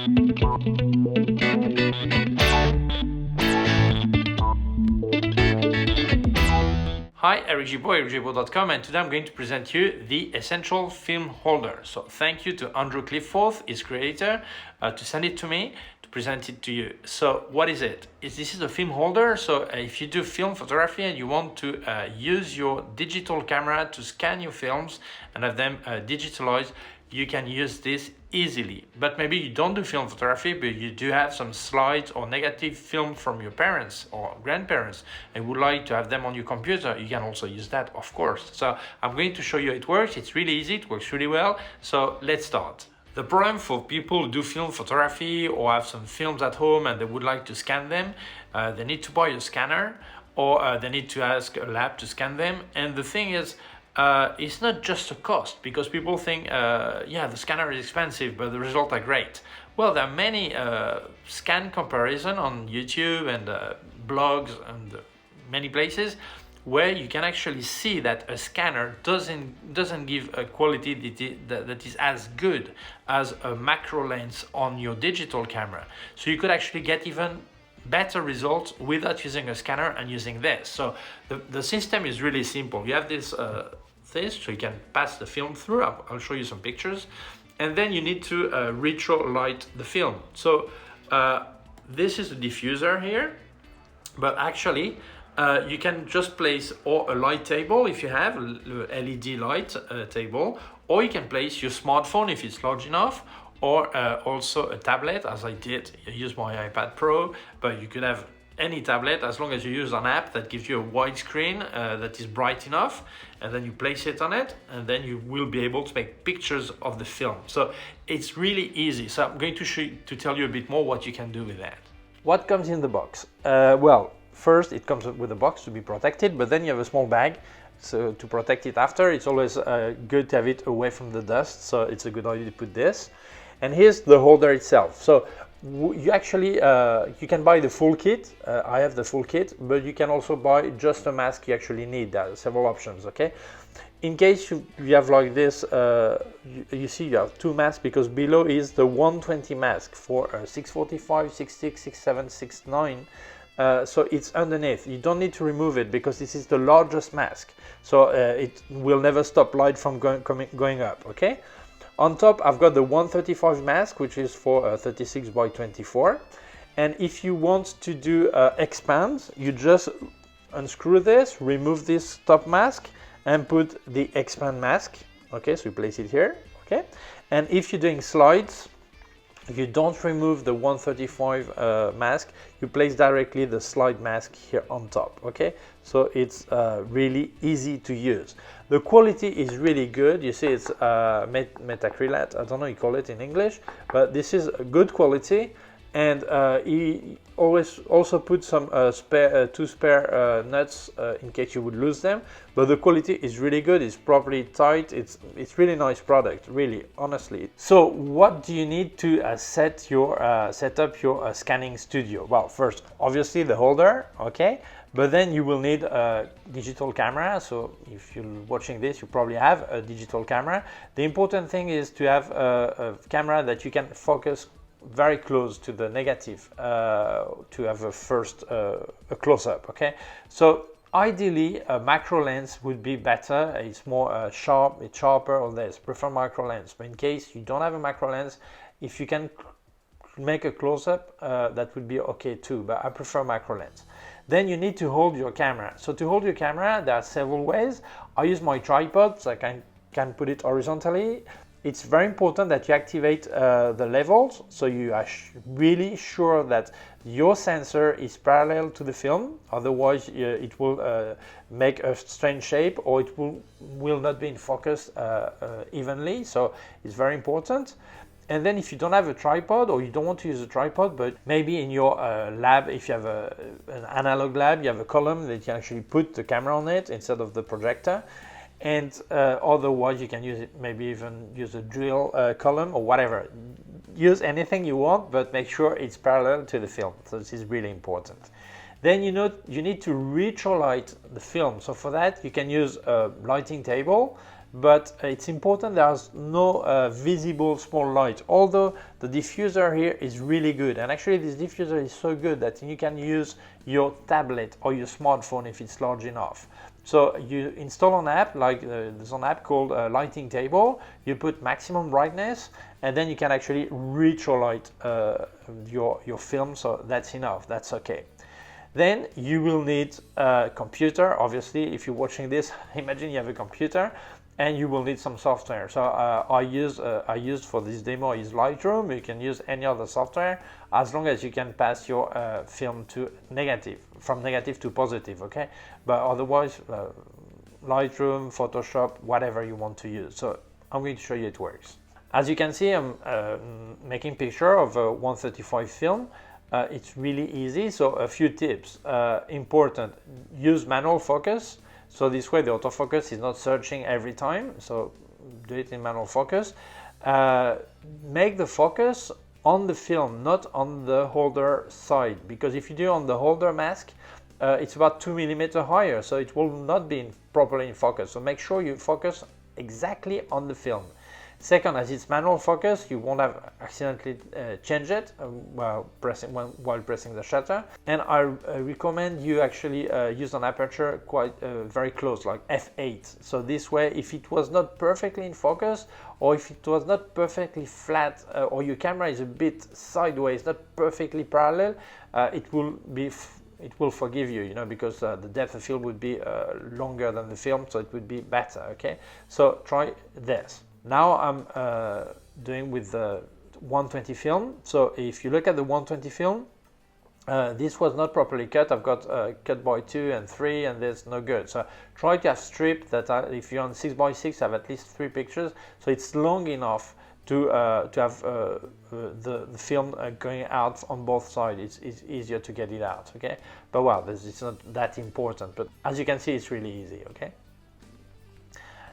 Hi, Eric Gibaud, Gibaud.com, and today I'm going to present you the essential film holder. So thank you to Andrew Clifford, his creator, to send it to me, to present it to you. So what is it? This is a film holder. So if you do film photography and you want to use your digital camera to scan your films and have them digitalized, you can use this easily. But maybe you don't do film photography, but you do have some slides or negative film from your parents or grandparents and would like to have them on your computer. You can also use that, of course. So I'm going to show you how it works. It's really easy, it works really well. So let's start. The problem for people who do film photography or have some films at home and they would like to scan them, they need to buy a scanner or they need to ask a lab to scan them. And the thing is, it's not just a cost, because people think, yeah, the scanner is expensive, but the results are great. Well, there are many scan comparison on YouTube and blogs and many places where you can actually see that a scanner doesn't give a quality that is as good as a macro lens on your digital camera. So you could actually get even better results without using a scanner and using this. So the system is really simple. You have this so you can pass the film through. I'll show you some pictures, and then you need to retro light the film. So this is a diffuser here, but actually you can just place or a light table if you have LED light table, or you can place your smartphone if it's large enough, or also a tablet, as I did. I use my iPad Pro, but you could have any tablet as long as you use an app that gives you a wide screen that is bright enough, and then you place it on it, and then you will be able to make pictures of the film. So it's really easy. So I'm going to tell you a bit more what you can do with that. What comes in the box? Well, first it comes with a box to be protected, but then you have a small bag. So to protect it after, it's always good to have it away from the dust. So it's a good idea to put this. And here's the holder itself. So you actually you can buy the full kit. I have the full kit, but you can also buy just a mask you actually need. There are several options. Okay, in case you have like this, you see you have two masks, because below is the 120 mask for 645, 66, 67, 69. So it's underneath. You don't need to remove it because this is the largest mask, so it will never stop light from going up. Okay. On top, I've got the 135 mask, which is for 36 by 24. And if you want to do expand, you just unscrew this, remove this top mask, and put the expand mask. Okay, so you place it here. Okay, and if you're doing slides, you don't remove the 135 mask, you place directly the slide mask here on top. Okay, so it's really easy to use. The quality is really good. You see, it's metacrylate. I don't know how you call it in English, but this is a good quality. And he always also put some two spare nuts in case you would lose them. But the quality is really good. It's properly tight. It's really nice product, really, honestly. So what do you need to set up your scanning studio? Well, first, obviously the holder, okay. But then you will need a digital camera. So if you're watching this, you probably have a digital camera. The important thing is to have a camera that you can focus very close to the negative to have a first a close-up. Okay, so ideally a macro lens would be better. It's more sharp, it's sharper, or less. Prefer macro lens. But in case you don't have a macro lens, if you can make a close-up, that would be okay too, but I prefer macro lens. Then you need to hold your camera. So to hold your camera, there are several ways. I use my tripod, so I can put it horizontally. It's very important that you activate the levels, so you are really sure that your sensor is parallel to the film. Otherwise, it will make a strange shape, or it will not be in focus evenly. So it's very important. And then if you don't have a tripod, or you don't want to use a tripod, but maybe in your lab, if you have an analog lab, you have a column that you can actually put the camera on it instead of the projector. And otherwise you can use it, maybe even use a drill column or whatever. Use anything you want, but make sure it's parallel to the film. So this is really important. Then you need to retrolight the film. So for that you can use a lighting table. but it's important there's no visible small light, although the diffuser here is really good. And actually this diffuser is so good that you can use your tablet or your smartphone if it's large enough. So you install an app, like there's an app called Lighting Table. You put maximum brightness, and then you can actually retrolight your film, so that's enough, that's okay. Then you will need a computer. Obviously, if you're watching this, imagine you have a computer, and you will need some software. So I used for this demo, I use Lightroom. You can use any other software as long as you can pass your film to negative, from negative to positive, okay? But otherwise, Lightroom, Photoshop, whatever you want to use. So I'm going to show you it works. As you can see, I'm making picture of a 135 film. It's really easy. So a few tips. Important, use manual focus. So this way the autofocus is not searching every time. So do it in manual focus. Make the focus on the film, not on the holder side, because if you do on the holder mask, it's about 2 millimeters higher, so it will not be properly in focus. So make sure you focus exactly on the film. Second, as it's manual focus, you won't have accidentally change it while pressing the shutter. And I recommend you actually use an aperture quite very close, like f8. So this way, if it was not perfectly in focus, or if it was not perfectly flat, or your camera is a bit sideways, not perfectly parallel, it will forgive you, because the depth of field would be longer than the film, so it would be better. Okay, so try this. Now I'm doing with the 120 film. So if you look at the 120 film, this was not properly cut. I've got cut by 2 and 3, and there's no good. So try to have strip that if you're on 6x6, have at least 3 pictures. So it's long enough to have the film going out on both sides. It's easier to get it out. Okay, but well, it's not that important. But as you can see, it's really easy. Okay.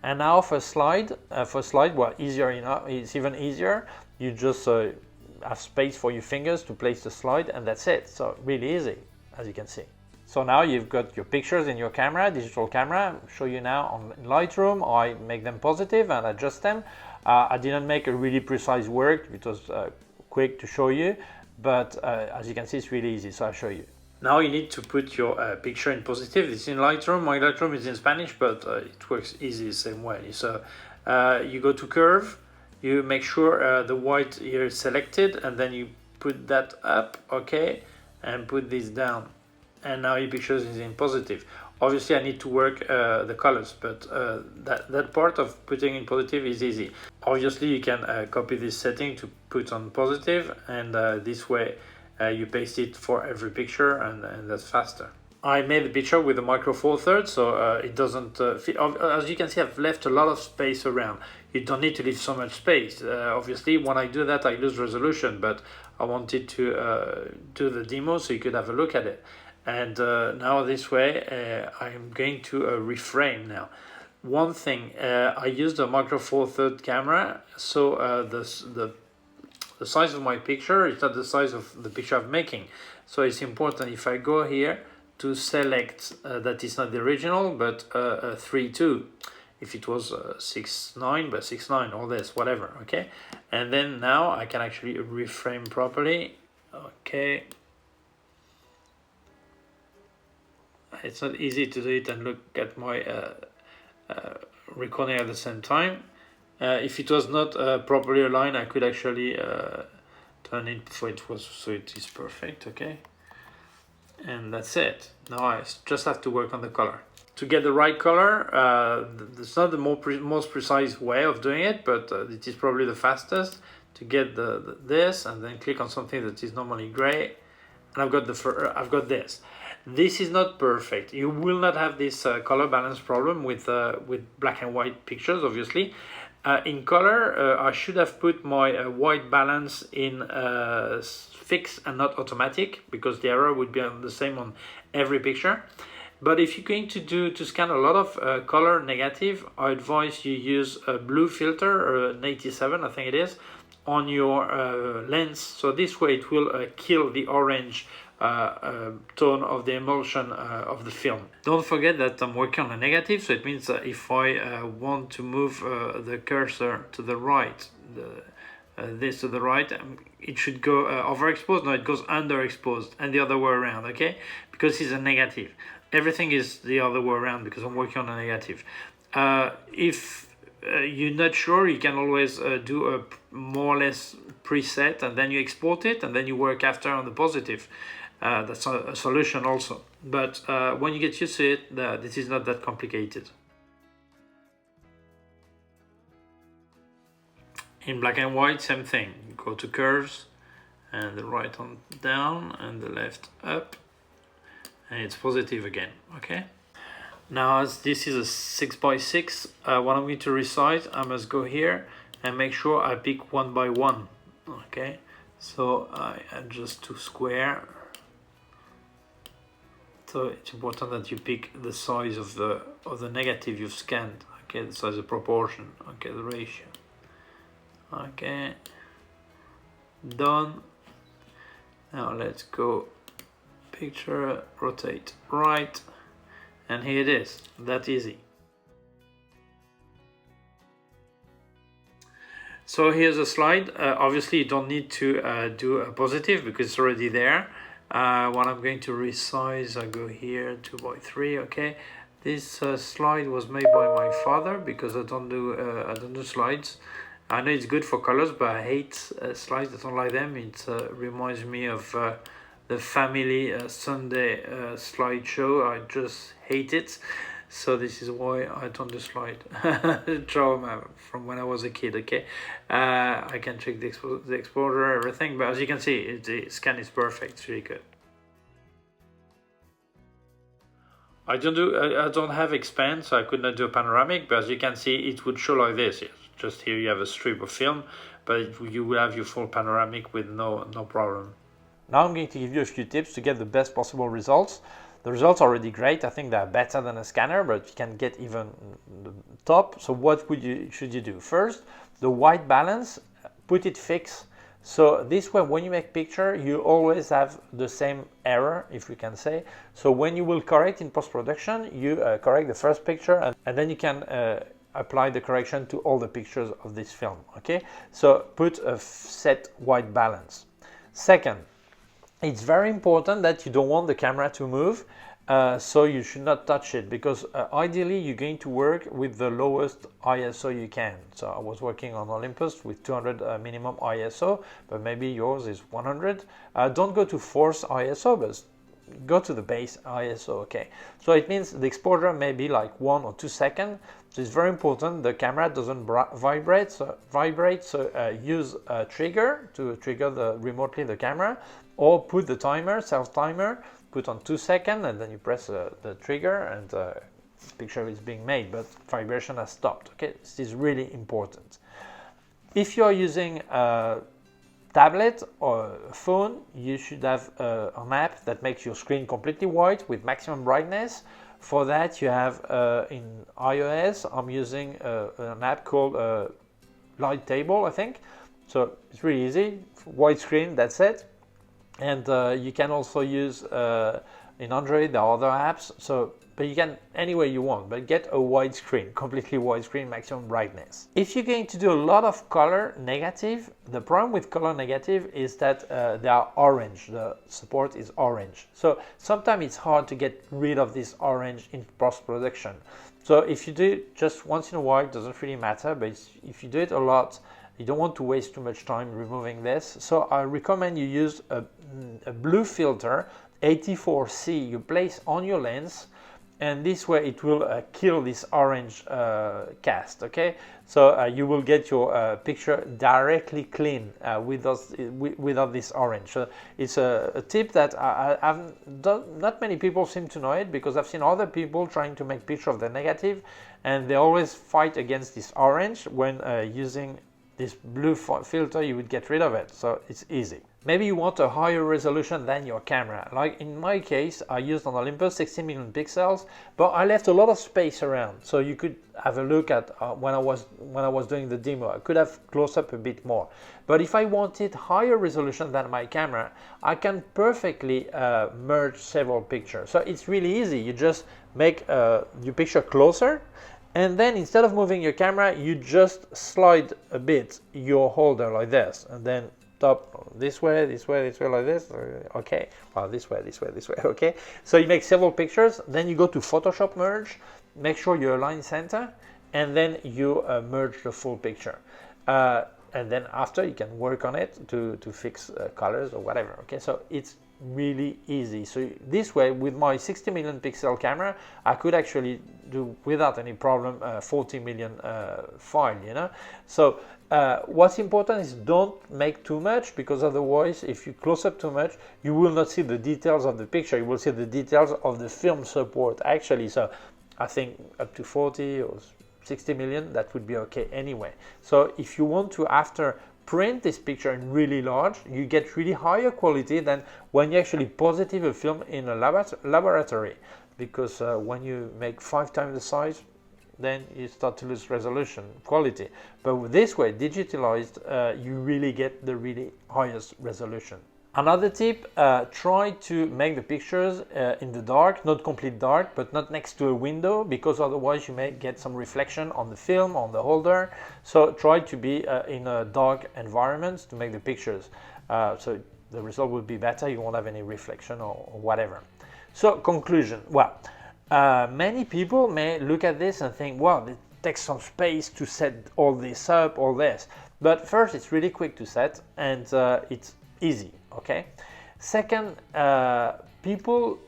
And now for slide, well, easier enough. It's even easier. You just have space for your fingers to place the slide, and that's it. So really easy, as you can see. So now you've got your pictures in your camera, digital camera. I'll show you now on Lightroom. I make them positive and adjust them. I didn't make a really precise work. It was quick to show you, but as you can see, it's really easy. So I'll show you. Now you need to put your picture in positive. This is in Lightroom. My Lightroom is in Spanish, but it works easy the same way. So you go to curve, you make sure the white here is selected, and then you put that up, okay, and put this down. And now your picture is in positive. Obviously I need to work the colors, but that part of putting in positive is easy. Obviously you can copy this setting to put on positive, and this way you paste it for every picture, and that's faster. I made the picture with a micro four thirds, so it doesn't fit. As you can see, I've left a lot of space around. You don't need to leave so much space. Obviously, when I do that, I lose resolution, but I wanted to do the demo so you could have a look at it. And now this way, I'm going to reframe now. One thing, I used a micro four thirds camera, so the size of my picture is not the size of the picture I'm making. So it's important if I go here to select that is not the original, but 3.2. If it was 6.9 by 6.9, all this, whatever, okay? And then now I can actually reframe properly, okay? It's not easy to do it and look at my recording at the same time. If it was not properly aligned, I could actually turn it so it is perfect, okay? And that's it. Now I just have to work on the color. To get the right color, it's not the most precise way of doing it, but it is probably the fastest to get this, and then click on something that is normally gray. And I've got this. This is not perfect. You will not have this color balance problem with black and white pictures, obviously. In color, I should have put my white balance in fixed and not automatic, because the error would be the same on every picture. But if you're going to scan a lot of color negative, I advise you use a blue filter, an 87 I think it is, on your lens. So this way it will kill the orange tone of the emulsion of the film. Don't forget that I'm working on a negative, so it means that if I want to move the cursor to the right, this to the right, it should go overexposed. No, it goes underexposed, and the other way around, okay? Because it's a negative. Everything is the other way around because I'm working on a negative. If you're not sure, you can always do a more or less preset, and then you export it, and then you work after on the positive. That's a solution also. But when you get used to it, this is not that complicated. In black and white, same thing. Go to curves, and the right on down, and the left up, and it's positive again, okay? Now, as this is a 6x6, what I'm going to resize, I must go here and make sure I pick 1 by 1, okay? So I adjust to square. So it's important that you pick the size of the negative you've scanned, okay? The size of proportion, okay? The ratio. Okay, done. Now let's go picture, rotate right, and here it is. That easy. So here's a slide. Obviously you don't need to do a positive because it's already there. What I'm going to resize, I go here 2x3. Okay, this slide was made by my father because I don't do slides. I know it's good for colors, but I hate slides. I don't like them. It reminds me of the family Sunday slideshow. I just hate it. So this is why I don't do slide. Trauma from when I was a kid, okay? I can check the exposure, everything, but as you can see, the scan is perfect. It's really good. I don't have expand, so I could not do a panoramic, but as you can see, it would show like this. Just here you have a strip of film, but you will have your full panoramic with no problem. Now I'm going to give you a few tips to get the best possible results. The results are already great. I think they're better than a scanner, but you can get even the top. So what should you do? First, the white balance, put it fixed. So this way, when you make picture, you always have the same error, if we can say. So when you will correct in post-production, you correct the first picture, and then you can apply the correction to all the pictures of this film, okay? So put a set white balance. Second, it's very important that you don't want the camera to move, so you should not touch it, because ideally you're going to work with the lowest ISO you can. So I was working on Olympus with 200 minimum ISO, but maybe yours is 100. Don't go to force ISO, but go to the base ISO, okay? So it means the exposure may be like 1 or 2 seconds. So it's very important the camera doesn't vibrate. So use a trigger to trigger remotely the camera, or put the timer, self timer, put on 2 seconds, and then you press the trigger, and the picture is being made, but vibration has stopped. Okay, this is really important. If you are using a tablet or a phone, you should have an app that makes your screen completely white with maximum brightness. For that, you have in iOS, I'm using an app called Lightroom, I think. So it's really easy, white screen, that's it. And you can also use in Android, there are other apps. So, but you can any way you want, but get a wide screen, completely wide screen, maximum brightness. If you're going to do a lot of color negative, the problem with color negative is that they are orange. The support is orange. So sometimes it's hard to get rid of this orange in post-production. So if you do it just once in a while, it doesn't really matter, but if you do it a lot, you don't want to waste too much time removing this. So I recommend you use a blue filter, 84C, you place on your lens, and this way it will kill this orange cast, okay? So you will get your picture directly clean without this orange. So it's a tip that not many people seem to know it, because I've seen other people trying to make picture of the negative, and they always fight against this orange when using this blue filter, you would get rid of it. So it's easy. Maybe you want a higher resolution than your camera. Like in my case, I used on Olympus 60 million pixels, but I left a lot of space around. So you could have a look at when I was doing the demo. I could have close up a bit more. But if I wanted higher resolution than my camera, I can perfectly merge several pictures. So it's really easy. You just make your picture closer, and then instead of moving your camera, you just slide a bit your holder like this, and then top this way, like this. Okay, well, this way, okay. So you make several pictures, then you go to Photoshop merge, make sure you align center, and then you merge the full picture. And then after you can work on it to fix colors or whatever. Okay, so it's really easy. So this way, with my 60 million pixel camera, I could actually do without any problem 40 million file, you know. So what's important is don't make too much, because otherwise if you close up too much, you will not see the details of the picture. You will see the details of the film support actually. So I think up to 40 or 60 million, that would be okay anyway. So if you want to after print this picture in really large, you get really higher quality than when you actually positive a film in a laboratory, because when you make 5 times the size, then you start to lose resolution quality. But with this way, digitalized, you really get the really highest resolution. Another tip, try to make the pictures in the dark, not complete dark, but not next to a window, because otherwise you may get some reflection on the film, on the holder. So try to be in a dark environment to make the pictures. So the result will be better, you won't have any reflection or whatever. So conclusion, well, many people may look at this and think, well, it takes some space to set all this up, all this. But first, it's really quick to set, and it's easy. Okay. Second, people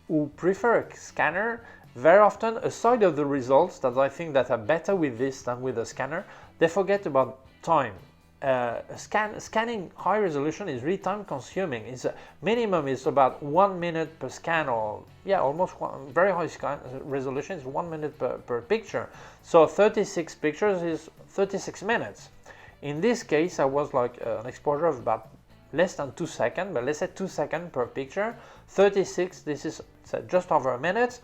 who prefer a scanner, very often, aside of the results that I think that are better with this than with a scanner, they forget about time. Scanning high resolution is really time consuming. It's minimum is about 1 minute per scan, or yeah, almost one. Very high scan resolution is 1 minute per picture. So 36 pictures is 36 minutes. In this case, I was like an exposure of about less than 2 seconds, but let's say 2 seconds per picture. 36, this is just over a minute,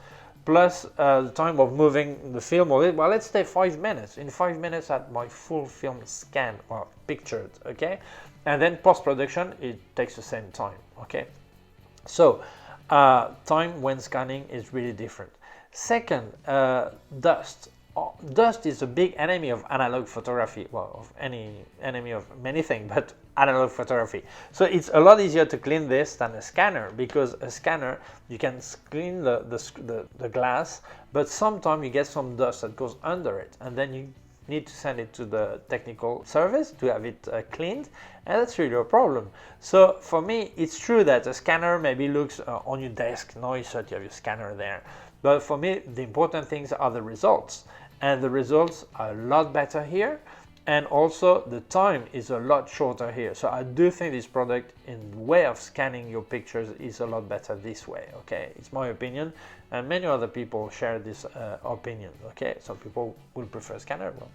plus the time of moving the film. Well, let's say 5 minutes. In 5 minutes, I had my full film scanned or pictured, okay? And then post-production, it takes the same time, okay? So time when scanning is really different. Second, dust. Dust is a big enemy of analog photography, well, of any enemy of many things, but analog photography. So it's a lot easier to clean this than a scanner, because a scanner, you can clean the glass, but sometimes you get some dust that goes under it, and then you need to send it to the technical service to have it cleaned, and that's really a problem. So for me, it's true that a scanner maybe looks on your desk nice that you have your scanner there, but for me, the important things are the results. And the results are a lot better here, and also the time is a lot shorter here. So I do think this product, in way of scanning your pictures, is a lot better this way. Okay, it's my opinion, and many other people share this opinion. Okay, some people will prefer scanner. Well,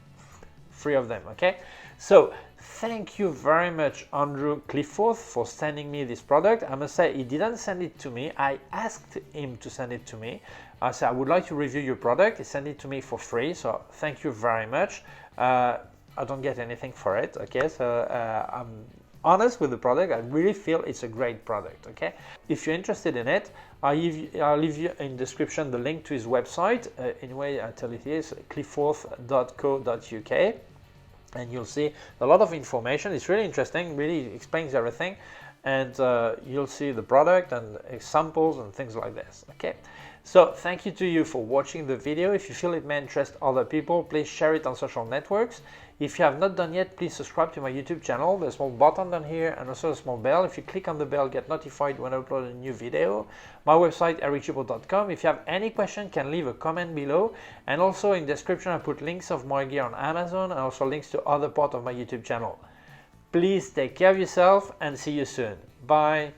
free of them. Okay, so thank you very much, Andrew Clifford, for sending me this product. I must say, he didn't send it to me. I asked him to send it to me. I said, I would like to review your product. He sent it to me for free, so thank you very much. I don't get anything for it, okay? So I'm honest with the product. I really feel it's a great product, okay? If you're interested in it, I'll leave you in the description the link to his website. Anyway, I'll tell you it is clifford.co.uk, and you'll see a lot of information. It's really interesting, really explains everything, and you'll see the product and samples and things like this, okay? So thank you to you for watching the video. If you feel it may interest other people, please share it on social networks. If you have not done yet, please subscribe to my YouTube channel. There's a small button down here and also a small bell. If you click on the bell, get notified when I upload a new video. My website, ericgibaud.com. If you have any question, can leave a comment below. And also in the description, I put links of my gear on Amazon and also links to other parts of my YouTube channel. Please take care of yourself and see you soon. Bye.